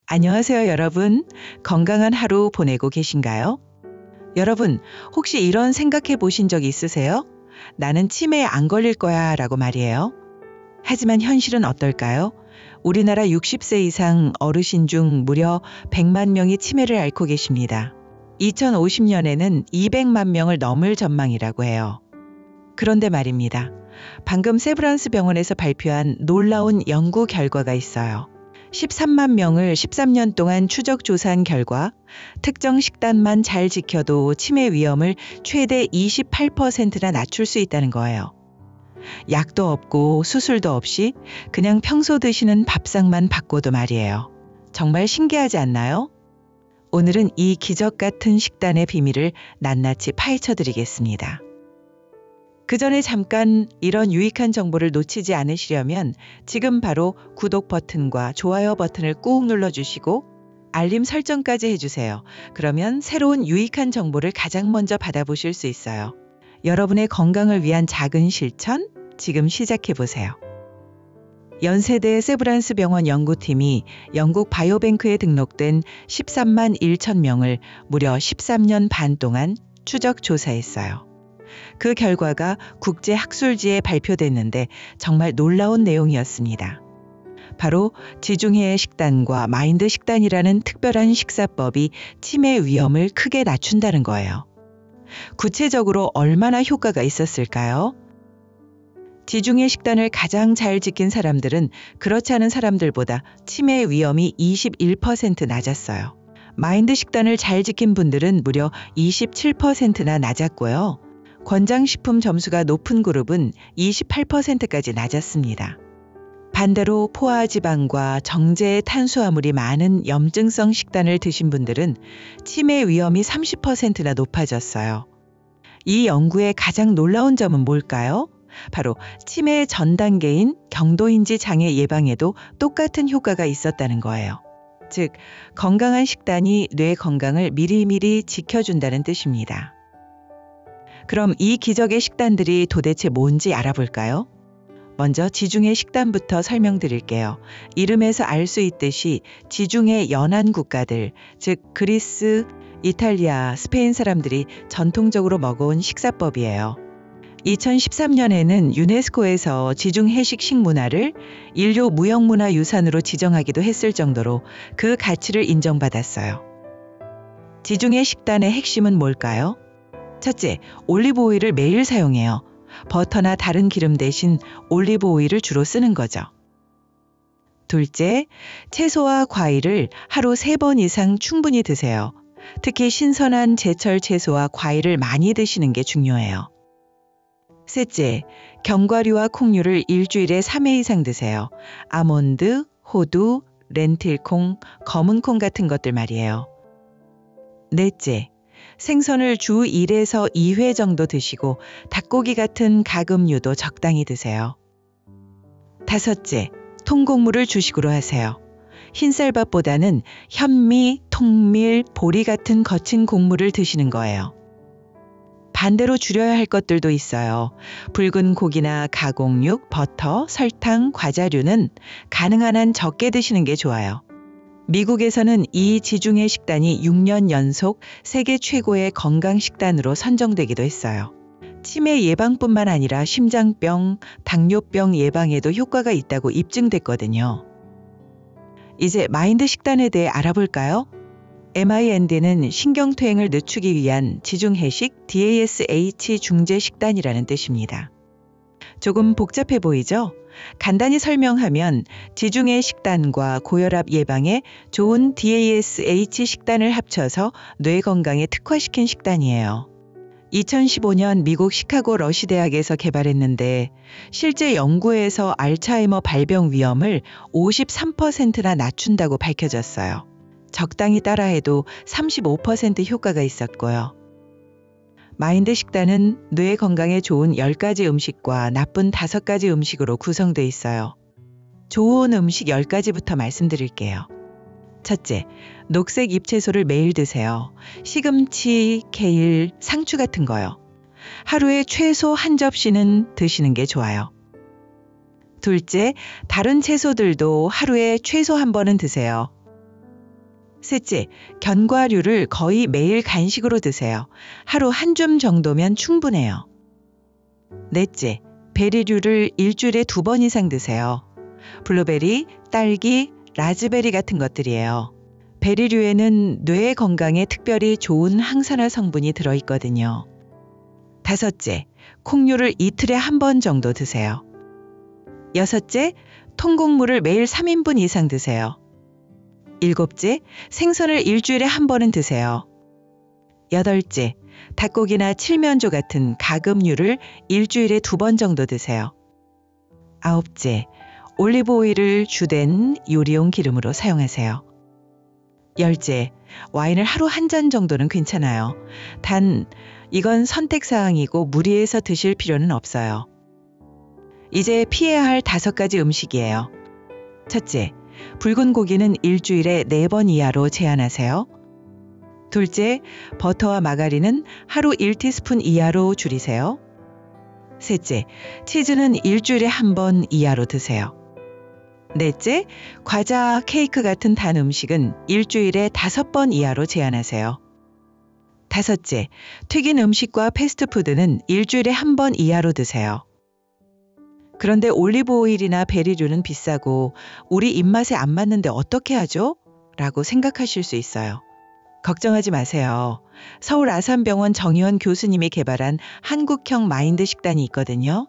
안녕하세요, 여러분. 건강한 하루 보내고 계신가요? 여러분, 혹시 이런 생각해 보신 적 있으세요? 나는 치매에 안 걸릴 거야 라고 말이에요. 하지만 현실은 어떨까요? 우리나라 60세 이상 어르신 중 무려 100만 명이 치매를 앓고 계십니다. 2050년에는 200만 명을 넘을 전망이라고 해요. 그런데 말입니다. 방금 세브란스 병원에서 발표한 놀라운 연구 결과가 있어요. 13만 명을 13년 동안 추적 조사한 결과 특정 식단만 잘 지켜도 치매 위험을 최대 28%나 낮출 수 있다는 거예요. 약도 없고 수술도 없이 그냥 평소 드시는 밥상만 바꿔도 말이에요. 정말 신기하지 않나요? 오늘은 이 기적 같은 식단의 비밀을 낱낱이 파헤쳐 드리겠습니다. 그 전에 잠깐 이런 유익한 정보를 놓치지 않으시려면 지금 바로 구독 버튼과 좋아요 버튼을 꾹 눌러주시고 알림 설정까지 해주세요. 그러면 새로운 유익한 정보를 가장 먼저 받아보실 수 있어요. 여러분의 건강을 위한 작은 실천 지금 시작해보세요. 연세대 세브란스 병원 연구팀이 영국 바이오뱅크에 등록된 13만 1천 명을 무려 13년 반 동안 추적 조사했어요. 그 결과가 국제학술지에 발표됐는데 정말 놀라운 내용이었습니다. 바로 지중해 식단과 마인드 식단이라는 특별한 식사법이 치매 위험을 크게 낮춘다는 거예요. 구체적으로 얼마나 효과가 있었을까요? 지중해 식단을 가장 잘 지킨 사람들은 그렇지 않은 사람들보다 치매 위험이 21% 낮았어요. 마인드 식단을 잘 지킨 분들은 무려 27%나 낮았고요. 권장식품 점수가 높은 그룹은 28%까지 낮았습니다. 반대로 포화지방과 정제의 탄수화물이 많은 염증성 식단을 드신 분들은 치매 위험이 30%나 높아졌어요. 이 연구의 가장 놀라운 점은 뭘까요? 바로 치매의 전 단계인 경도인지 장애 예방에도 똑같은 효과가 있었다는 거예요. 즉, 건강한 식단이 뇌 건강을 미리미리 지켜준다는 뜻입니다. 그럼 이 기적의 식단들이 도대체 뭔지 알아볼까요? 먼저 지중해 식단부터 설명드릴게요. 이름에서 알 수 있듯이 지중해 연안 국가들, 즉 그리스, 이탈리아, 스페인 사람들이 전통적으로 먹어온 식사법이에요. 2013년에는 유네스코에서 지중해식 식문화를 인류 무형문화유산으로 지정하기도 했을 정도로 그 가치를 인정받았어요. 지중해 식단의 핵심은 뭘까요? 첫째, 올리브 오일을 매일 사용해요. 버터나 다른 기름 대신 올리브 오일을 주로 쓰는 거죠. 둘째, 채소와 과일을 하루 3번 이상 충분히 드세요. 특히 신선한 제철 채소와 과일을 많이 드시는 게 중요해요. 셋째, 견과류와 콩류를 일주일에 3회 이상 드세요. 아몬드, 호두, 렌틸콩, 검은콩 같은 것들 말이에요. 넷째, 생선을 주 1에서 2회 정도 드시고 닭고기 같은 가금류도 적당히 드세요. 다섯째, 통곡물을 주식으로 하세요. 흰쌀밥보다는 현미, 통밀, 보리 같은 거친 곡물을 드시는 거예요. 반대로 줄여야 할 것들도 있어요. 붉은 고기나 가공육, 버터, 설탕, 과자류는 가능한 한 적게 드시는 게 좋아요. 미국에서는 이 지중해 식단이 6년 연속 세계 최고의 건강 식단으로 선정되기도 했어요. 치매 예방뿐만 아니라 심장병, 당뇨병 예방에도 효과가 있다고 입증됐거든요. 이제 마인드 식단에 대해 알아볼까요? MIND는 신경퇴행을 늦추기 위한 지중해식 DASH 중재 식단이라는 뜻입니다. 조금 복잡해 보이죠? 간단히 설명하면 지중해 식단과 고혈압 예방에 좋은 DASH 식단을 합쳐서 뇌 건강에 특화시킨 식단이에요. 2015년 미국 시카고 러시 대학에서 개발했는데 실제 연구에서 알츠하이머 발병 위험을 53%나 낮춘다고 밝혀졌어요. 적당히 따라해도 35% 효과가 있었고요. 마인드 식단은 뇌 건강에 좋은 10가지 음식과 나쁜 5가지 음식으로 구성되어 있어요. 좋은 음식 10가지부터 말씀드릴게요. 첫째, 녹색 잎채소를 매일 드세요. 시금치, 케일, 상추 같은 거요. 하루에 최소 한 접시는 드시는 게 좋아요. 둘째, 다른 채소들도 하루에 최소 한 번은 드세요. 셋째, 견과류를 거의 매일 간식으로 드세요. 하루 한 줌 정도면 충분해요. 넷째, 베리류를 일주일에 2번 이상 드세요. 블루베리, 딸기, 라즈베리 같은 것들이에요. 베리류에는 뇌 건강에 특별히 좋은 항산화 성분이 들어있거든요. 다섯째, 콩류를 이틀에 1번 정도 드세요. 여섯째, 통곡물을 매일 3인분 이상 드세요. 일곱째, 생선을 일주일에 1번은 드세요. 여덟째, 닭고기나 칠면조 같은 가금류를 일주일에 2번 정도 드세요. 아홉째, 올리브 오일을 주된 요리용 기름으로 사용하세요. 열째, 와인을 하루 1잔 정도는 괜찮아요. 단, 이건 선택사항이고 무리해서 드실 필요는 없어요. 이제 피해야 할 5가지 음식이에요. 첫째, 붉은 고기는 일주일에 4번 이하로 제한하세요. 둘째, 버터와 마가린은 하루 1티스푼 이하로 줄이세요. 셋째, 치즈는 일주일에 1번 이하로 드세요. 넷째, 과자, 케이크 같은 단 음식은 일주일에 5번 이하로 제한하세요. 다섯째, 튀긴 음식과 패스트푸드는 일주일에 1번 이하로 드세요. 그런데 올리브 오일이나 베리류는 비싸고 우리 입맛에 안 맞는데 어떻게 하죠? 라고 생각하실 수 있어요. 걱정하지 마세요. 서울 아산병원 정의원 교수님이 개발한 한국형 마인드 식단이 있거든요.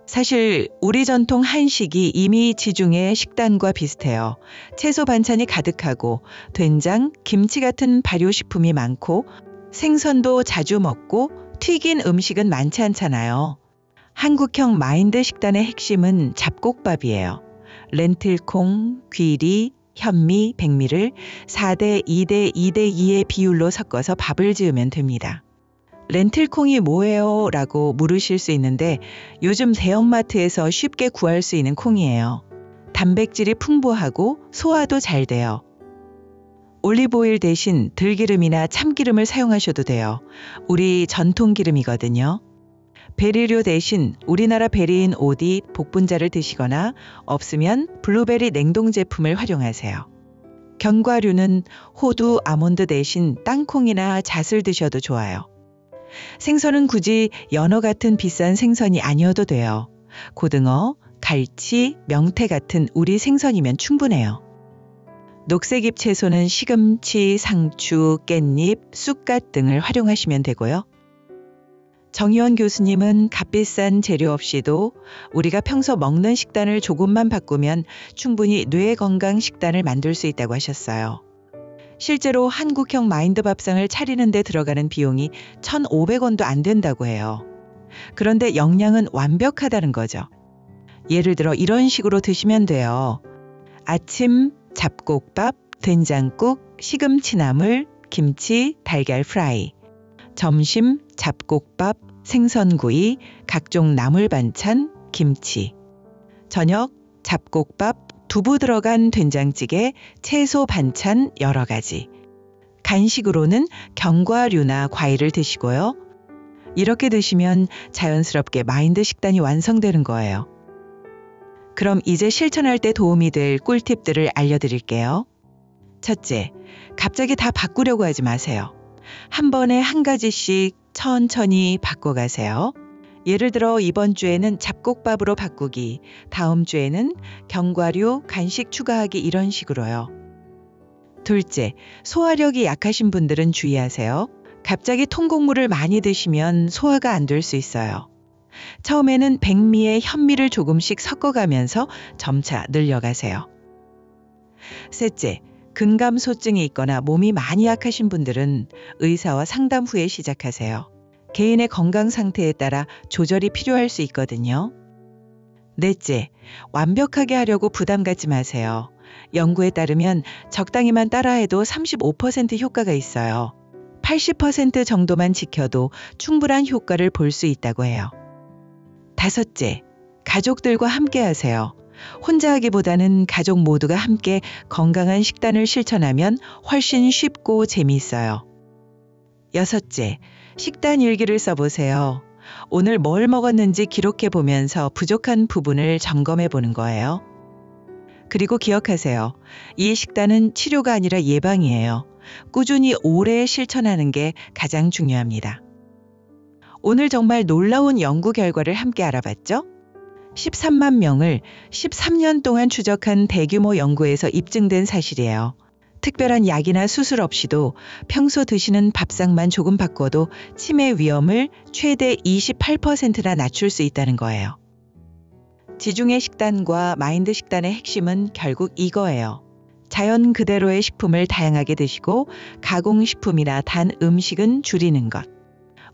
사실 우리 전통 한식이 이미 지중해 식단과 비슷해요. 채소 반찬이 가득하고 된장, 김치 같은 발효식품이 많고 생선도 자주 먹고 튀긴 음식은 많지 않잖아요. 한국형 마인드 식단의 핵심은 잡곡밥이에요. 렌틸콩, 귀리, 현미, 백미를 4대 2대 2대 2의 비율로 섞어서 밥을 지으면 됩니다. 렌틸콩이 뭐예요? 라고 물으실 수 있는데 요즘 대형마트에서 쉽게 구할 수 있는 콩이에요. 단백질이 풍부하고 소화도 잘 돼요. 올리브오일 대신 들기름이나 참기름을 사용하셔도 돼요. 우리 전통 기름이거든요. 베리류 대신 우리나라 베리인 오디 복분자를 드시거나 없으면 블루베리 냉동 제품을 활용하세요. 견과류는 호두, 아몬드 대신 땅콩이나 잣을 드셔도 좋아요. 생선은 굳이 연어 같은 비싼 생선이 아니어도 돼요. 고등어, 갈치, 명태 같은 우리 생선이면 충분해요. 녹색잎 채소는 시금치, 상추, 깻잎, 쑥갓 등을 활용하시면 되고요. 정의원 교수님은 값비싼 재료 없이도 우리가 평소 먹는 식단을 조금만 바꾸면 충분히 뇌 건강 식단을 만들 수 있다고 하셨어요. 실제로 한국형 마인드 밥상을 차리는 데 들어가는 비용이 1,500원도 안 된다고 해요. 그런데 영양은 완벽하다는 거죠. 예를 들어 이런 식으로 드시면 돼요. 아침 잡곡밥, 된장국, 시금치나물, 김치, 달걀 프라이. 점심 잡곡밥, 생선구이, 각종 나물 반찬, 김치. 저녁 잡곡밥, 두부 들어간 된장찌개, 채소 반찬 여러 가지. 간식으로는 견과류나 과일을 드시고요. 이렇게 드시면 자연스럽게 마인드 식단이 완성되는 거예요. 그럼 이제 실천할 때 도움이 될 꿀팁들을 알려드릴게요. 첫째, 갑자기 다 바꾸려고 하지 마세요. 한 번에 한 가지씩 천천히 바꿔가세요. 예를 들어 이번 주에는 잡곡밥으로 바꾸기, 다음 주에는 견과류, 간식 추가하기 이런 식으로요. 둘째, 소화력이 약하신 분들은 주의하세요. 갑자기 통곡물을 많이 드시면 소화가 안 될 수 있어요. 처음에는 백미에 현미를 조금씩 섞어가면서 점차 늘려가세요. 셋째, 근감소증이 있거나 몸이 많이 약하신 분들은 의사와 상담 후에 시작하세요. 개인의 건강 상태에 따라 조절이 필요할 수 있거든요. 넷째, 완벽하게 하려고 부담 갖지 마세요. 연구에 따르면 적당히만 따라해도 35% 효과가 있어요. 80% 정도만 지켜도 충분한 효과를 볼 수 있다고 해요. 다섯째, 가족들과 함께 하세요. 혼자 하기보다는 가족 모두가 함께 건강한 식단을 실천하면 훨씬 쉽고 재미있어요. 여섯째, 식단 일기를 써보세요. 오늘 뭘 먹었는지 기록해 보면서 부족한 부분을 점검해 보는 거예요. 그리고 기억하세요. 이 식단은 치료가 아니라 예방이에요. 꾸준히 오래 실천하는 게 가장 중요합니다. 오늘 정말 놀라운 연구 결과를 함께 알아봤죠? 13만 명을 13년 동안 추적한 대규모 연구에서 입증된 사실이에요. 특별한 약이나 수술 없이도 평소 드시는 밥상만 조금 바꿔도 치매 위험을 최대 28%나 낮출 수 있다는 거예요. 지중해 식단과 마인드 식단의 핵심은 결국 이거예요. 자연 그대로의 식품을 다양하게 드시고 가공식품이나 단 음식은 줄이는 것.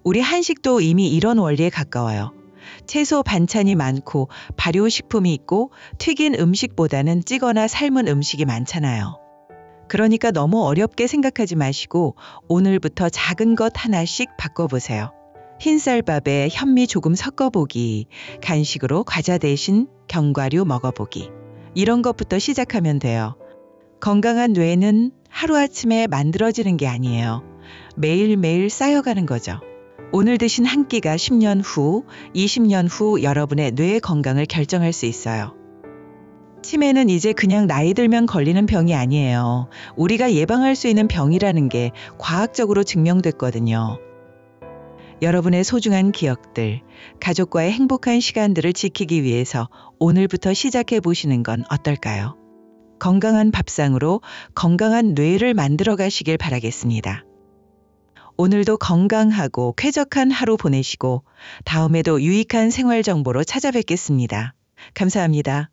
우리 한식도 이미 이런 원리에 가까워요. 채소 반찬이 많고 발효식품이 있고 튀긴 음식보다는 찌거나 삶은 음식이 많잖아요. 그러니까 너무 어렵게 생각하지 마시고 오늘부터 작은 것 하나씩 바꿔보세요. 흰쌀밥에 현미 조금 섞어보기, 간식으로 과자 대신 견과류 먹어보기. 이런 것부터 시작하면 돼요. 건강한 뇌는 하루아침에 만들어지는 게 아니에요. 매일매일 쌓여가는 거죠. 오늘 드신 한 끼가 10년 후, 20년 후 여러분의 뇌 건강을 결정할 수 있어요. 치매는 이제 그냥 나이 들면 걸리는 병이 아니에요. 우리가 예방할 수 있는 병이라는 게 과학적으로 증명됐거든요. 여러분의 소중한 기억들, 가족과의 행복한 시간들을 지키기 위해서 오늘부터 시작해 보시는 건 어떨까요? 건강한 밥상으로 건강한 뇌를 만들어 가시길 바라겠습니다. 오늘도 건강하고 쾌적한 하루 보내시고 다음에도 유익한 생활 정보로 찾아뵙겠습니다. 감사합니다.